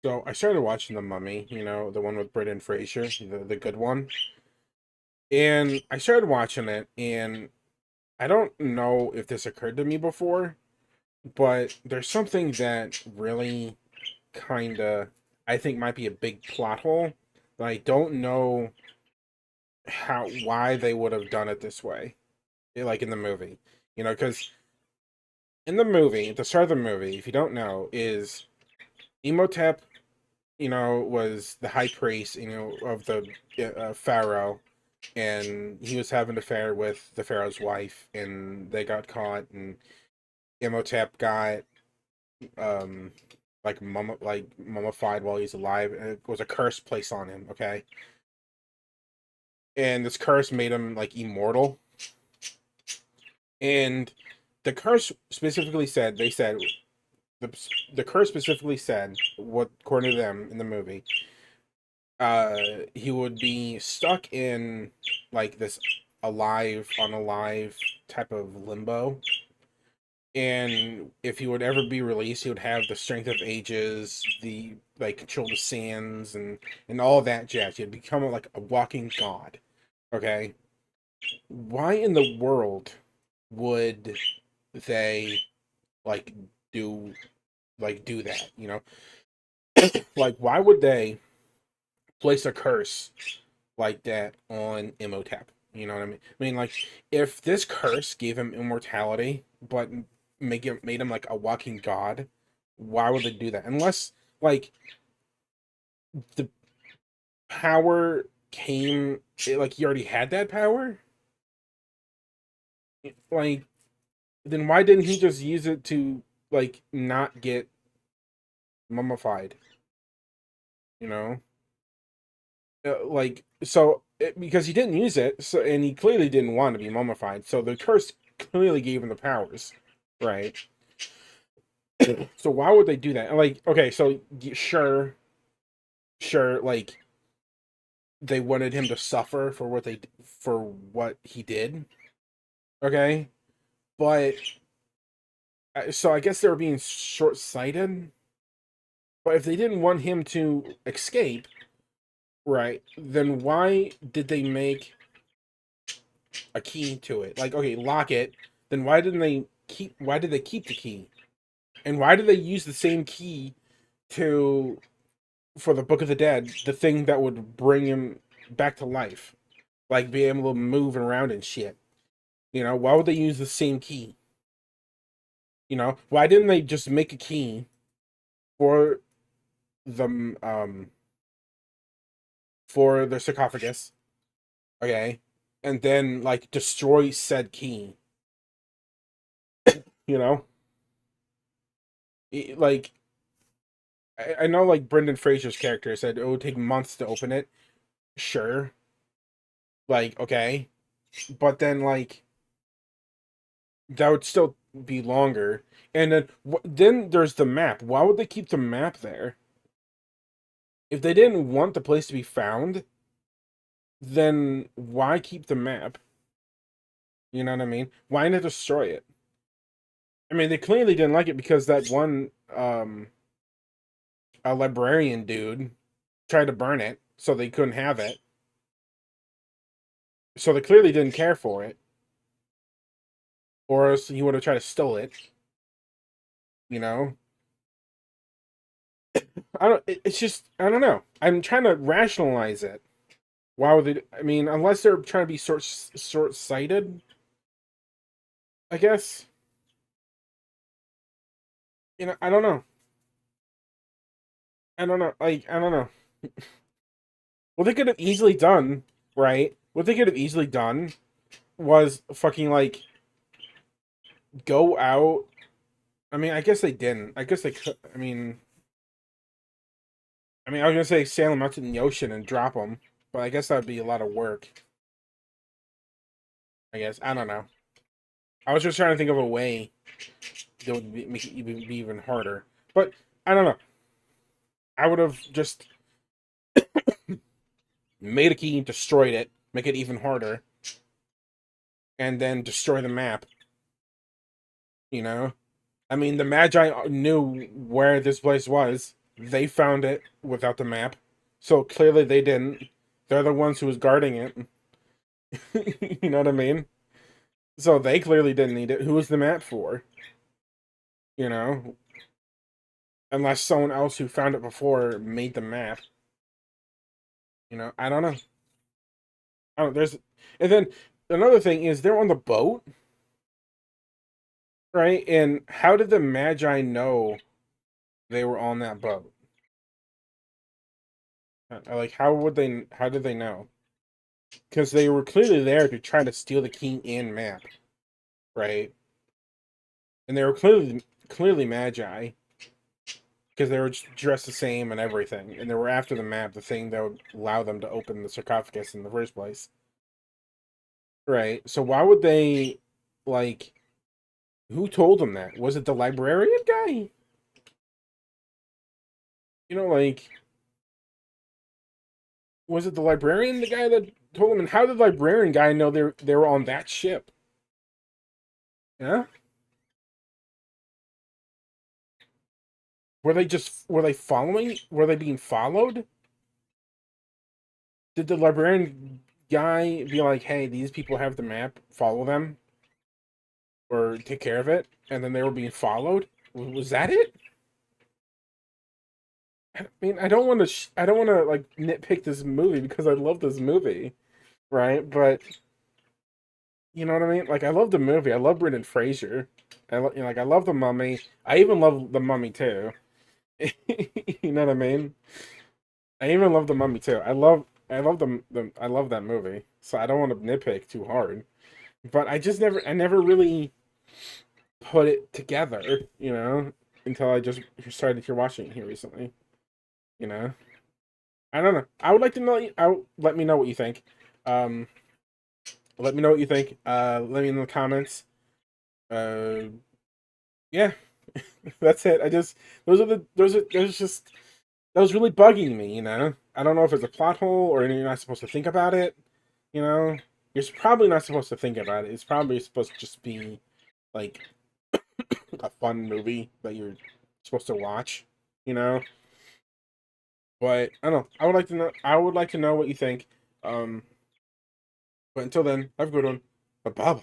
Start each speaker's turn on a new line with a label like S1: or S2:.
S1: So I started watching The Mummy, the one with Brendan Fraser, the good one. And I started watching it, and I don't know if this occurred to me before, but there's something that really kinda I think might be a big plot hole. That I don't know why they would have done it this way, like in the movie. Because in the movie, at the start of the movie, if you don't know, is Imhotep, was the high priest, of the pharaoh, and he was having an affair with the pharaoh's wife, and they got caught, and Imhotep got um like mummified while he's alive, and it was a curse placed on him. Okay, and this curse made him like immortal, and the curse specifically said they said the the curse specifically said what according to them in the movie uh he would be stuck in like this alive unalive type of limbo, and if he would ever be released he would have the strength of ages, the like control the sands and all that jazz. He'd become like a walking god. Okay, why in the world would they like do do that, like why would they place a curse like that on Imhotep. You know what I mean? I mean, like, if this curse gave him immortality, but made him like a walking god, why would they do that? Unless like the power like he already had that power. Like, then why didn't he just use it to like not get mummified? You know, because he didn't use it, so and he clearly didn't want to be mummified. So the curse clearly gave him the powers, right? So why would they do that? Like, okay, so sure, sure, like they wanted him to suffer for what he did. Okay, but so I guess they were being short-sighted. But if they didn't want him to escape, right, then why did they make a key to it? Like, okay, lock it. Then why didn't they keep? Why did they keep the key? And why did they use the same key to for the Book of the Dead, the thing that would bring him back to life, like being able to move around and shit. Why would they use the same key? Why didn't they just make a key for the for the sarcophagus, okay, and then like destroy said key? You know, like I know like Brendan Fraser's character said it would take months to open it. Sure, like okay, but then like that would still be longer. And then there's the map. Why would they keep the map there? If they didn't want the place to be found, then why keep the map? You know what I mean? Why not destroy it? I mean, they clearly didn't like it because that one a librarian dude tried to burn it, so they couldn't have it. So they clearly didn't care for it, or else he would have tried to steal it. You know, I don't. It's just I don't know. I'm trying to rationalize it. Why would they? I mean, unless they're trying to be short sighted, I guess. I don't know. I don't know. Like, I don't know. What they could have easily done, right? What they could have easily done was fucking like go out. I mean, I guess they didn't. I guess they could. I was gonna say sail them out to the ocean and drop them, but I guess that'd be a lot of work. I guess I don't know. I was just trying to think of a way that would make it be even harder, but I don't know. I would have just made a key, destroyed it, make it even harder, and then destroy the map. You know, I mean, the Magi knew where this place was. they found it without the map. So clearly they didn't. They're the ones who was guarding it. You know what I mean? So they clearly didn't need it. Who was the map for? You know? Unless someone else who found it before made the map. You know, I don't know. I don't, there's and then another thing is they're on the boat, right? And how did the Magi know they were on that boat? Like how did they know? Because they were clearly there to try to steal the king and map, right? And they were clearly Magi because they were just dressed the same and everything, and they were after the map, the thing that would allow them to open the sarcophagus in the first place, right? So why would they, like, who told them that? Was it the librarian guy? You know, like, was it the librarian, the guy that told them? And how did the librarian guy know they were on that ship? Yeah, were they following? Were they being followed? Did the librarian guy be like, "Hey, these people have the map. Follow them, or take care of it," and then they were being followed? Was that it? I mean, I don't want to. I don't want to like nitpick this movie because I love this movie, right? But you know what I mean? Like, I love the movie. I love Brendan Fraser. Like, I love the Mummy. I even love the Mummy too. You know what I mean? I even love the Mummy too. I love I love that movie. So I don't want to nitpick too hard. But I never really put it together, you know, until I just started here watching it here recently. You know, I don't know. I would like to know. Let me know what you think. Um, let me know what you think. Let me in the comments. Uh, yeah, that's it. I just those just that was really bugging me. You know, I don't know if it's a plot hole or you're not supposed to think about it. You know, you're probably not supposed to think about it. It's probably supposed to just be like a fun movie that you're supposed to watch. You know, but I don't know. I would like to know. I would like to know what you think. Um, but until then, have a good one. Bye bye.